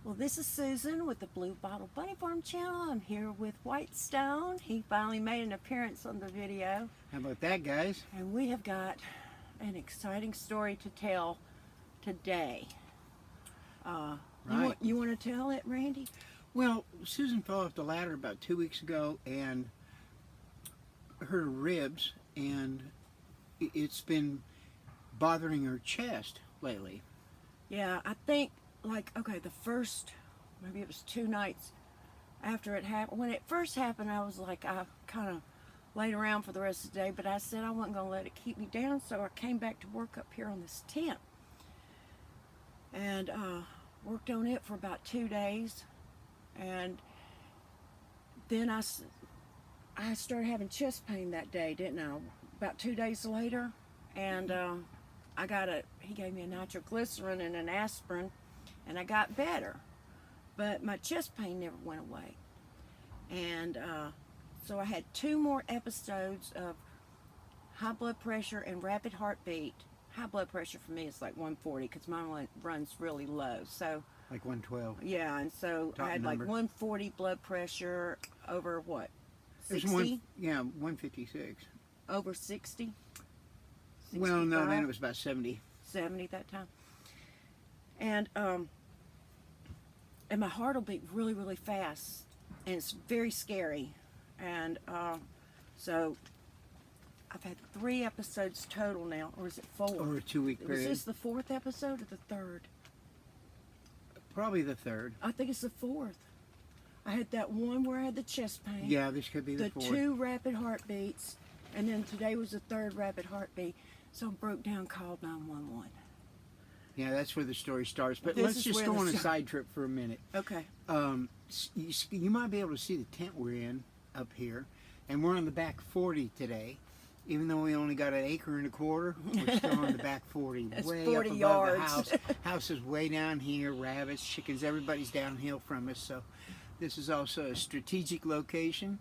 Well, this is Susan with the Blue Bottle Bunny Farm channel. I'm here with Whitestone. He finally made an appearance on the video. How about that, guys? And we have got an exciting story to tell today. Right. You want to tell it, Randy? Well, Susan fell off the ladder about 2 weeks ago and hurt her ribs, and it's been bothering her chest lately. Yeah, I think, okay, the first, maybe it was 2 nights after it happened. When it first happened, I was like, I kind of laid around for the rest of the day, but I said I wasn't going to let it keep me down, so I came back to work up here on this tent. And worked on it for about 2 days. And then I started having chest pain that day, didn't I? About 2 days later. And he gave me a nitroglycerin and an aspirin, and I got better. But my chest pain never went away. And so I had 2 more episodes of high blood pressure and rapid heartbeat. High blood pressure for me is like 140 because mine runs really low. So Like 112. yeah, and so Top I had number. like 140 blood pressure over what? There's 60? 156. Over 60? Well, no, 65? then it was about 70. 70 that time. And my heart will beat really, really fast, and it's very scary. And so I've had 3 episodes total now, or is it 4? Over a 2-week Was period. this the 4th episode or the 3rd? Probably the 3rd. I think it's the 4th. I had that one where I had the chest pain. Yeah, this could be the 4th. 2 rapid heartbeats, and then today was the 3rd rapid heartbeat. So I broke down, called 911. Yeah, that's where the story starts. But This let's is just where go the on a sto- side trip for a minute. Okay. You might be able to see the tent we're in up here, and we're on the back 40 today. Even though we only got 1.25 acres, we're still on the back 40, That's way 40 up above yards. the house. House is way down here. Rabbits, chickens, everybody's downhill from us. So this is also a strategic location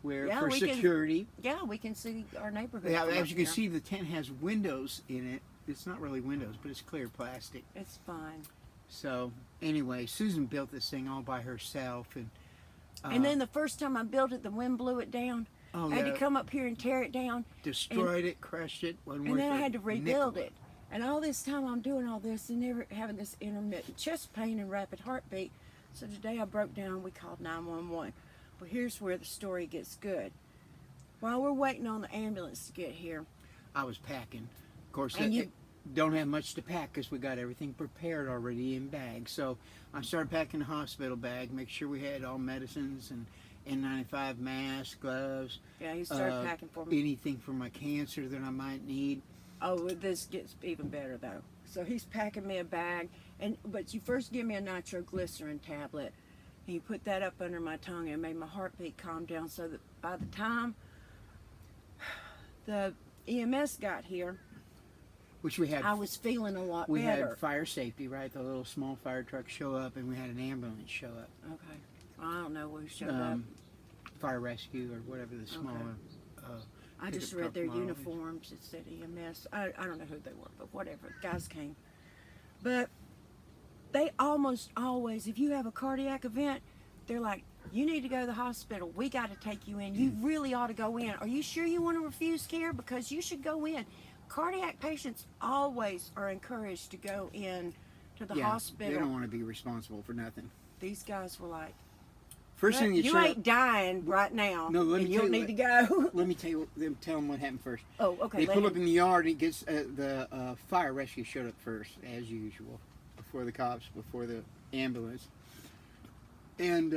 where Yeah, for we can- security. Yeah, we can see our neighborhood. Yeah, from as up you can here. see, the tent has windows in it. It's not really windows, but it's clear plastic. It's fine. So anyway, Susan built this thing all by herself, and And then the first time I built it, the wind blew it down. oh, I had yeah, to come up here and tear it down, destroyed it, crushed it, wasn't and worth then I a had to rebuild nickel. it. And all this time I'm doing all this and never having this intermittent chest pain and rapid heartbeat. So today I broke down, we called 911. Well, here's where the story gets good. While we're waiting on the ambulance to get here, I was packing. Of course, And you- don't have much to pack because we got everything prepared already in bags. So I started packing the hospital bag, make sure we had all medicines and N95 masks, gloves, yeah, he started packing for me. anything for my cancer that I might need. Oh, this gets even better though. So he's packing me a bag, but you first give me a nitroglycerin tablet, and you put that up under my tongue, and it made my heartbeat calm down. So that by the time the EMS got here, Which we had. I was feeling a lot we better. had fire safety, right? The little small fire truck show up, and we had an ambulance show up. Okay, I don't know who showed up. Fire rescue or whatever the smaller. I just pickup read their truck model is. uniforms. It said EMS. I don't know who they were, but whatever. Guys came. But they almost always, if you have a cardiac event, they're like, you need to go to the hospital. We got to take you in. You really ought to go in. Are you sure you want to refuse care? Because you should go in. Cardiac patients always are encouraged to go in to the They hospital. don't want to be responsible for nothing. These guys were like, First thing you show up- ain't dying right now, No, let me and you tell don't you need to go. Let me tell them what happened first. Oh, okay. They let pull him- up in the yard, and it gets the fire rescue showed up first, as usual, before the cops, before the ambulance. And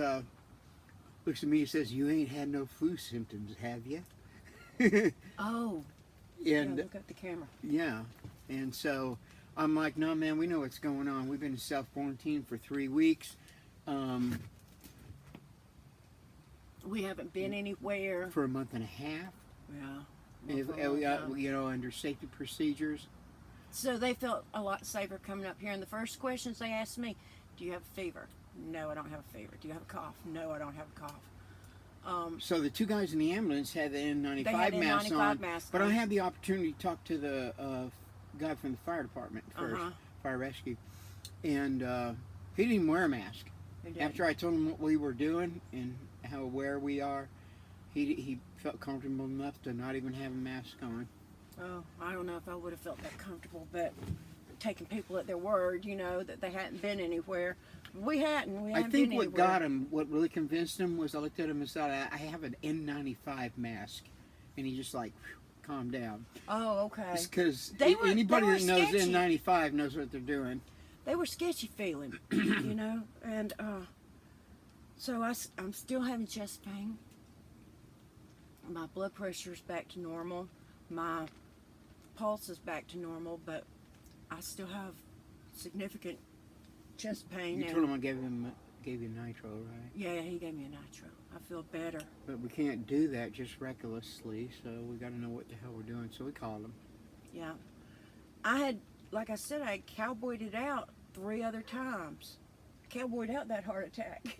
looks at me and says, "You ain't had no flu symptoms, have you?" Oh, yeah, And look at the camera. yeah, and so I'm like, "No, man, we know what's going on. We've been in self-quarantine for 3 weeks. We haven't been anywhere. For a month and a half. Yeah. If, for a long time. you know, under safety procedures." So they felt a lot safer coming up here. And the first questions they asked me, do you have a fever? No, I don't have a fever. Do you have a cough? No, I don't have a cough. So the 2 guys in the ambulance had the N95 They had masks N95 on, masks but I on. had the opportunity to talk to the guy from the fire department first, Uh-huh. fire rescue, and He didn't even wear a mask. He didn't. After I told him what we were doing and how aware we are, he felt comfortable enough to not even have a mask on. Oh, I don't know if I would have felt that comfortable, but taking people at their word, you know, that they hadn't been anywhere. We hadn't. We I hadn't think been what anywhere. got him, what really convinced him, was I looked at him and said, I have an N95 mask. And he just like, whew, calmed down. Oh, okay. It's because They were- anybody they were that knows sketchy. N95 knows what they're doing. They were sketchy feeling, you know, and so I'm still having chest pain. My blood pressure's back to normal. My pulse is back to normal, but I still have significant chest pain. You and told him I gave you nitro, right? yeah, he gave me a nitro. I feel better. But we can't do that just recklessly, so we got to know what the hell we're doing. So we called him. Yeah, I had, like I said, I cowboyed it out 3 other times. Cowboyed out that heart attack.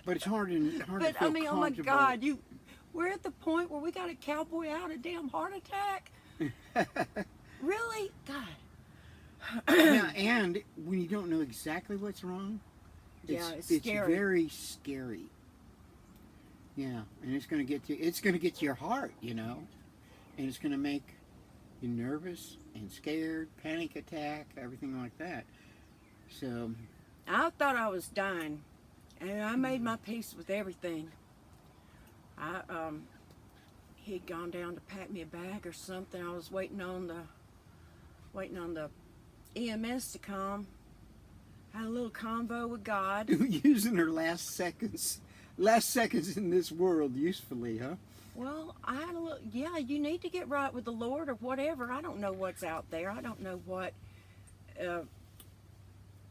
But it's hard to But feel I mean, oh my comfortable. God, we're at the point where we got to cowboy out a damn heart attack. Really? God. Yeah, and when you don't know exactly what's wrong, Yeah, it's scary. very scary. Yeah, and it's gonna get to your heart, you know, and it's gonna make you nervous and scared, panic attack, everything like that. So I thought I was dying, and I made my peace with everything. He'd gone down to pack me a bag or something. I was waiting on the EMS to come. Had a little convo with God. using her last seconds in this world usefully, huh? Well, I had a little. Yeah, you need to get right with the Lord or whatever. I don't know what's out there. I don't know what.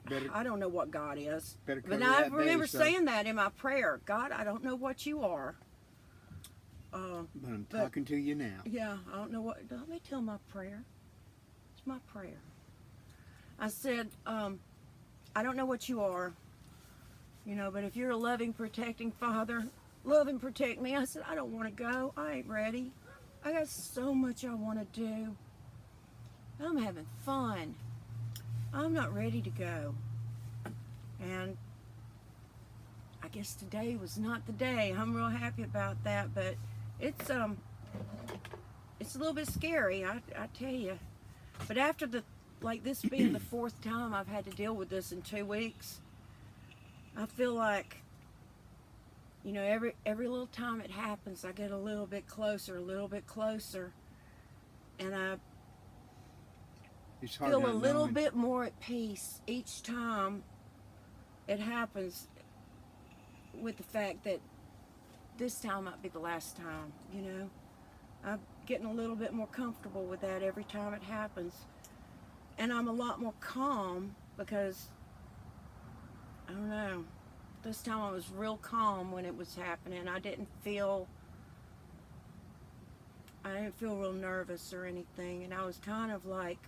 Better, I don't know what God is. better cover But I that remember base, though. saying that in my prayer. God, I don't know what you are. But I'm but- talking to you now. Yeah, I don't know what. Let me tell my prayer. It's my prayer. I said, I don't know what you are, you know, but if you're a loving, protecting Father, love and protect me. I said, I don't want to go. I ain't ready. I got so much I want to do. I'm having fun. I'm not ready to go. And I guess today was not the day. I'm real happy about that, but it's a little bit scary, I tell you. But after this being the 4th time I've had to deal with this in 2 weeks, I feel like, you know, every little time it happens, I get a little bit closer, and I It's hard feel a not little knowing. bit more at peace each time it happens, with the fact that this time might be the last time, you know. I'm getting a little bit more comfortable with that every time it happens. And I'm a lot more calm because, I don't know, this time I was real calm when it was happening. I didn't feel real nervous or anything. And I was kind of like,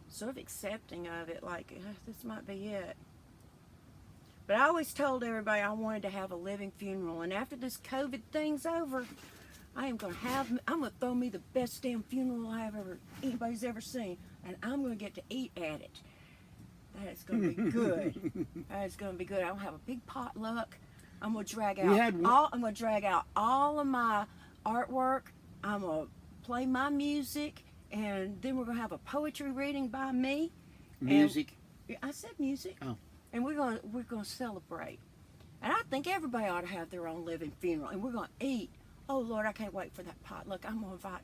sort of accepting of it, like, this might be it. But I always told everybody I wanted to have a living funeral. And after this COVID thing's over, I'm gonna throw me the best damn funeral anybody's ever seen, and I'm gonna get to eat at it. That is gonna be good. That is gonna be good. I'm gonna have a big potluck. I'm gonna drag out all of my artwork. I'm gonna play my music, and then we're gonna have a poetry reading by me. Music. I said music. Oh. And we're gonna celebrate. And I think everybody ought to have their own living funeral. And we're gonna eat. Oh Lord, I can't wait for that potluck. I'm gonna invite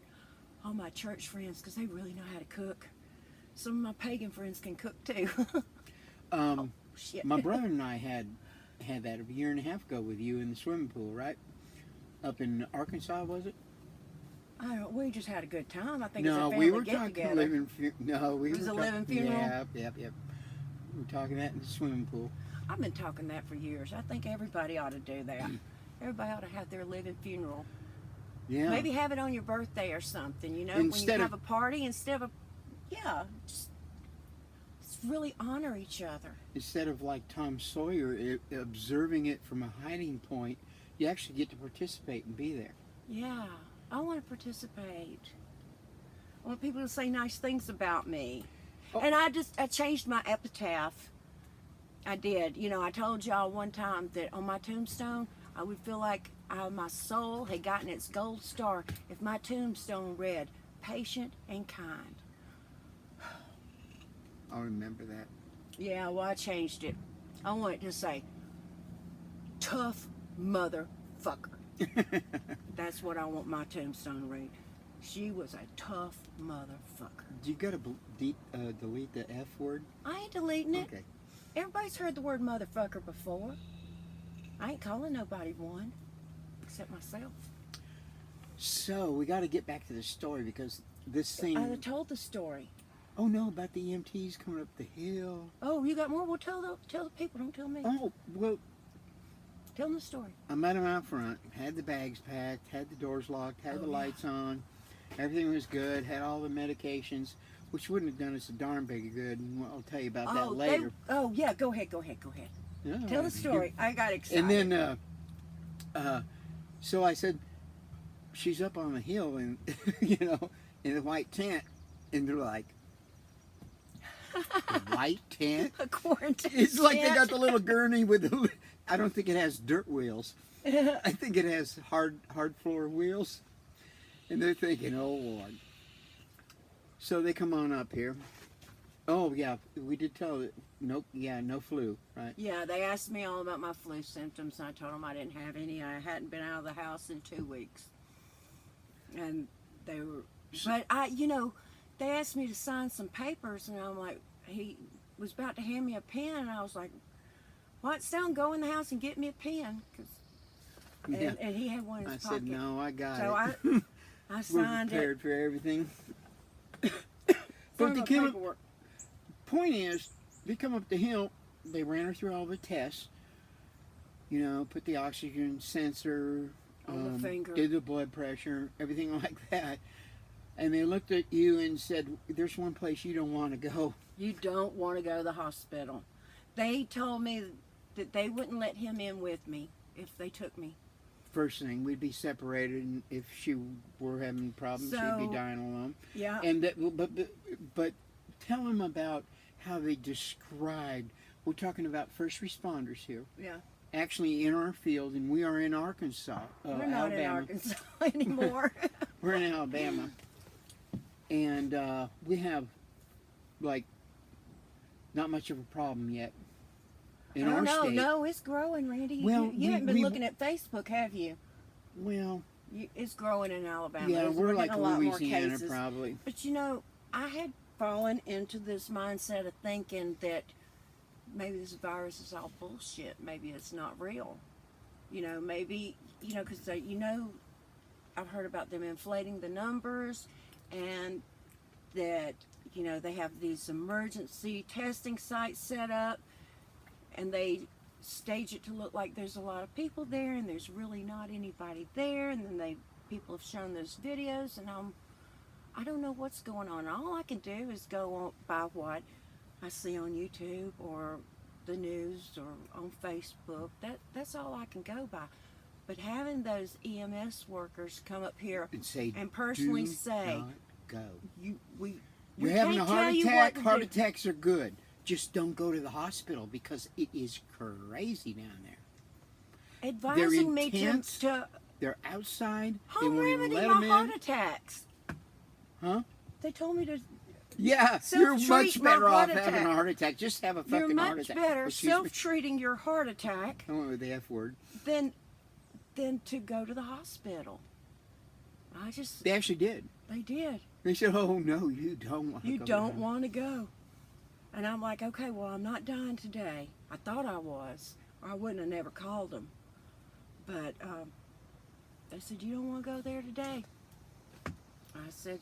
all my church friends because they really know how to cook. Some of my pagan friends can cook too. Shit. My brother and I had that a year and a half ago with you in the swimming pool, right? Up in Arkansas, was it? We just had a good time. I think it was a No, family we were get talking together. living. No, we It was were a talk- living funeral? Yep. We were talking that in the swimming pool. I've been talking that for years. I think everybody ought to do that. Everybody ought to have their living funeral. Yeah. Maybe have it on your birthday or something, you know, Instead when you of- have a party instead of just really honor each other. Instead of like Tom Sawyer observing it from a hiding point, you actually get to participate and be there. Yeah, I want to participate. I want people to say nice things about me. Oh. And I changed my epitaph I did. You know, I told y'all one time that on my tombstone, I would feel like my soul had gotten its gold star if my tombstone read, patient and kind. I'll remember that. Yeah, well, I changed it. I want it to say, tough motherfucker. That's what I want my tombstone to read. She was a tough motherfucker. You gotta delete the F word? I ain't deleting it. Okay. Everybody's heard the word motherfucker before. I ain't calling nobody one, except myself. So, we gotta get back to the story because this thing... I told the story. Oh no, about the EMTs coming up the hill. Oh, you got more? Well, tell the people. Don't tell me. Oh, well, Tell them the story. I met them out front, had the bags packed, had the doors locked, had the yeah. lights on. Everything was good, had all the medications, which wouldn't have done us a darn big of good. And I'll tell you about that later. Yeah, go ahead. Yeah. Tell the story. I got excited. And then, so I said, she's up on the hill and, you know, in the white tent. And they're like, a white tent? A quarantine It's like they tent. got the little gurney with the, I don't think it has dirt wheels. I think it has hard floor wheels. And they're thinking, oh Lord. So they come on up here. Oh yeah, we did tell it. No flu, right? Yeah, they asked me all about my flu symptoms, and I told them I didn't have any. I hadn't been out of the house in 2 weeks. And they were, but they asked me to sign some papers, and I'm like, he was about to hand me a pen, and I was like, what, Stone, go in the house and get me a pen. And he had one in his I pocket. said, no, I got So it. I We're signed prepared it. for everything. But they came up, point is, they come up the hill, they ran her through all the tests, you know, put the oxygen sensor, On the finger. did the blood pressure, everything like that. And they looked at you and said, there's one place you don't want to go. You don't want to go to the hospital. They told me that they wouldn't let him in with me if they took me. First thing, we'd be separated, and if she were having problems, she'd So, be dying alone. Yeah. And that, but tell them about how they described. We're talking about first responders here. Yeah. Actually, in our field, and we are in Arkansas, We're not Alabama. in Arkansas anymore. We're in Alabama, and we have like not much of a problem yet in our state. No, it's growing, Randy. Well, you haven't been looking at Facebook, have you? Well, It's growing in Alabama. yeah, we're like getting a lot more Louisiana cases. probably. But I had fallen into this mindset of thinking that maybe this virus is all bullshit. Maybe it's not real. Maybe, because I've heard about them inflating the numbers, and that, they have these emergency testing sites set up, and they stage it to look like there's a lot of people there, and there's really not anybody there, and then people have shown those videos, and I don't know what's going on. All I can do is go on by what I see on YouTube or the news or on Facebook. That's all I can go by. But having those EMS workers come up here And say, and personally "Do say, not go. we You're having a can't heart tell you attack. what to Heart do." attacks are good. Just don't go to the hospital because it is crazy down there. advising me intense. to They're outside. They home won't even remedy let my them heart in. attacks. Huh? They told me to. Yeah, you're much Self-treat my better off heart having a attack. heart attack. Just have a You're fucking heart much attack. better Excuse me. self-treating your heart attack I went with the F word. than to go to the hospital. They actually did. They did. They said, "Oh no, you don't want to You go." don't down." want to go. And I'm like, okay, well, I'm not dying today. I thought I was, or I wouldn't have never called them. But they said, you don't want to go there today. I said,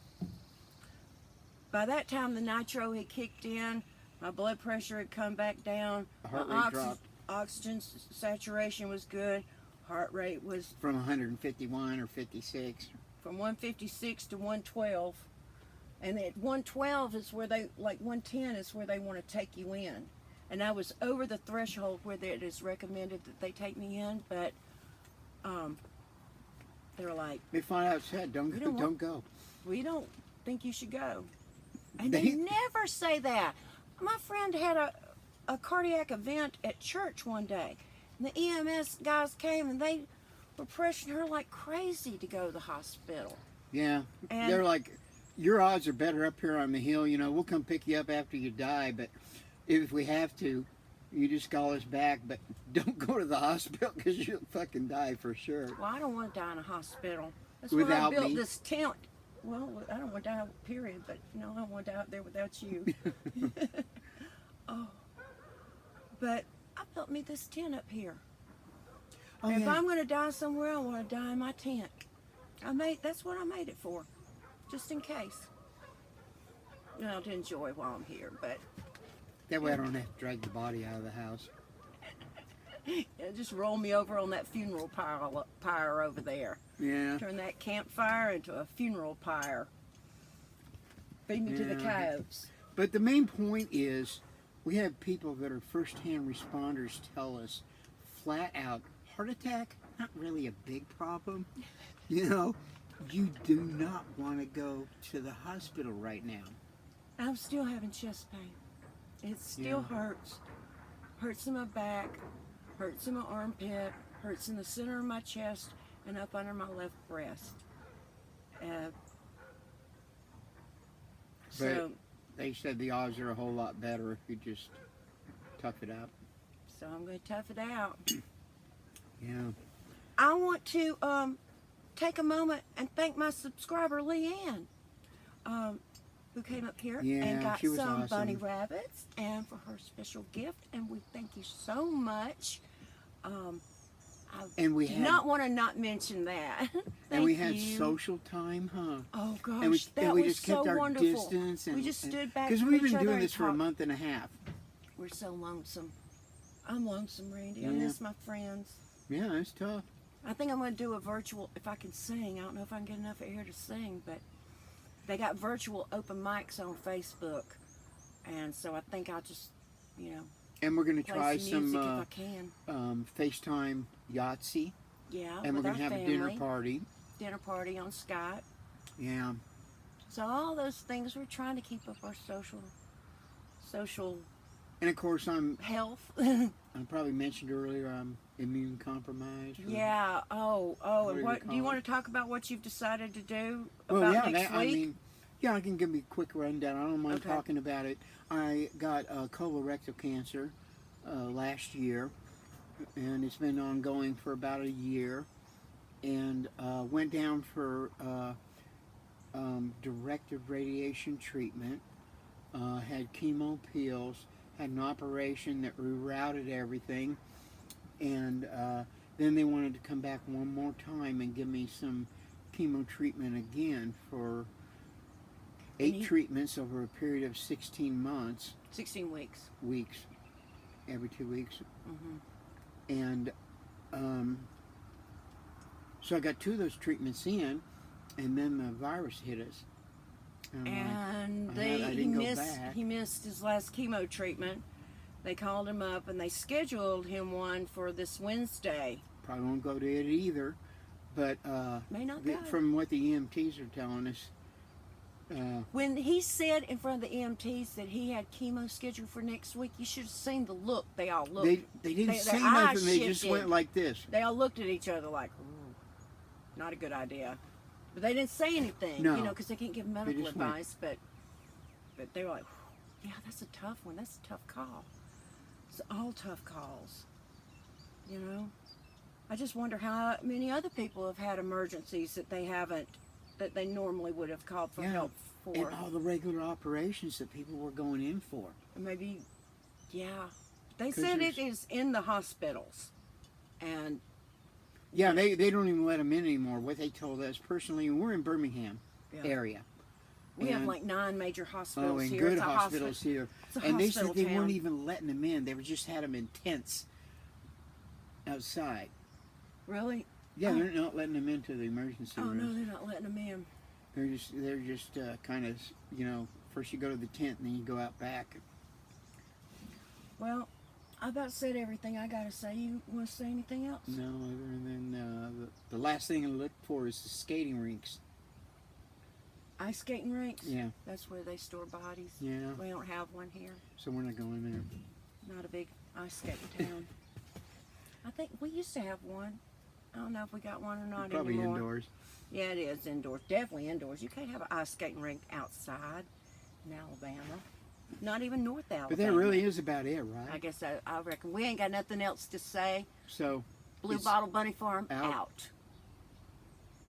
by that time the nitro had kicked in, my blood pressure had come back down, The heart my rate dropped oxygen saturation was good, heart rate was from 151 or 56. from 156 to 112. And at 112 is where 110 is where they want to take you in. And I was over the threshold where it is recommended that they take me in, but they're like, They find out said, "Don't We go, don't don't go." we don't think you should go. And They- they never say that. My friend had a cardiac event at church one day. And the EMS guys came and they were pressuring her like crazy to go to the hospital. Yeah. And They're like, your odds are better up here on the hill. You know, we'll come pick you up after you die, but if we have to, you just call us back. But don't go to the hospital because you'll fucking die for sure. well, I don't want to die in a hospital. That's Without why I built me? this tent. Well, I don't want to die, period, but I don't want to die out there without you. Oh. But I built me this tent up here. Oh, If yeah. I'm going to die somewhere, I want to die in my tent. That's what I made it for, just in case. You know, to enjoy while I'm here, but That way I don't have to drag the body out of the house. just roll me over on that funeral pyre over there. Yeah. Turn that campfire into a funeral pyre. Feed me to the Yeah. coyotes. But the main point is, we have people that are first-hand responders tell us flat out, heart attack, not really a big problem. You know, you do not want to go to the hospital right now. I'm still having chest pain. It still hurts. Hurts in my back, hurts in my armpit, hurts in the center of my chest, and up under my left breast. So, They said the odds are a whole lot better if you just tough it out. so I'm going to tough it out. Yeah. I want to take a moment and thank my subscriber Leanne, who came up here Yeah, and got she was some awesome. bunny rabbits and for her special gift, and we thank you so much. I And we do had not want to not mention that. and we Thank had you. social time, huh? Oh gosh, And we, that and we was just kept so our wonderful. distance. And, We just stood back because from we've each been other doing and this for a talked. month and a half. We're so lonesome. I'm lonesome, Randy. I Yeah. miss my friends. Yeah, it's tough. I think I'm going to do a virtual, if I can sing. I don't know if I can get enough air to sing, but they got virtual open mics on Facebook. And so I think I'll just, And we're going to play try some music if I some can. FaceTime Yahtzee. Yeah, And we're with our going to have family. a dinner party. Dinner party on Skype. Yeah. So all those things, we're trying to keep up our social And of course, health. I probably mentioned earlier, I'm immune compromised. or- Yeah. Oh. What And do what they do you call want to talk about? What you've decided to do Well, about yeah, next week? I can give you a quick rundown. I don't mind Okay. talking about it. I got colorectal cancer last year, and it's been ongoing for about a year. And went down for directed radiation treatment. Had chemo pills. Had an operation that rerouted everything, and then they wanted to come back one more time and give me some chemo treatment again for 8 treatments over a period of 16 months, 16 weeks. every 2 weeks. Mm-hmm. And so I got 2 of those treatments in, and then the virus hit us. And I didn't go back. he missed his last chemo treatment. They called him up and they scheduled him one for this Wednesday. Probably won't go to it either, but May not go. from what the EMTs are telling us, When he said in front of the EMTs that he had chemo scheduled for next week, you should have seen the look they all looked. they didn't their say eyes nothing. They just shifted. went like this. They all looked at each other like, "Ooh, not a good idea." But they didn't say anything, No. because they can't give medical just went. advice. But they were like, "Yeah, that's a tough one. That's a tough call." It's all tough calls, I just wonder how many other people have had emergencies that they normally would have called for Yeah. help for. And all the regular operations that people were going in for. Maybe, yeah. They 'Cause said it there's- is in the hospitals, and Yeah, they don't even let them in anymore. What they told us personally, and we're in Birmingham yeah. area. we have And- like 9 major hospitals and here. good It's a hospitals here. It's a And they said hospital they town. weren't even letting them in. They just had them in tents outside. Really? Yeah, Oh. they're not letting them into the emergency Oh no, rooms. they're not letting them in. They're just kind of, first you go to the tent and then you go out back. Well, I about said everything I gotta say. You want to say anything else? No, other than the last thing I look for is the skating rinks. Ice skating rinks? Yeah, That's where they store bodies. yeah. We don't have one here. So we're not going there. not a big ice skating town. I think we used to have one. I don't know if we got one or not Probably anymore. indoors. Yeah, it is indoors. Definitely indoors. You can't have an ice skating rink outside in Alabama. Not even North Alabama. But that really is about it, I right? guess I reckon we ain't got nothing else to say. So Blue It's Bottle Bunny Farm out. out.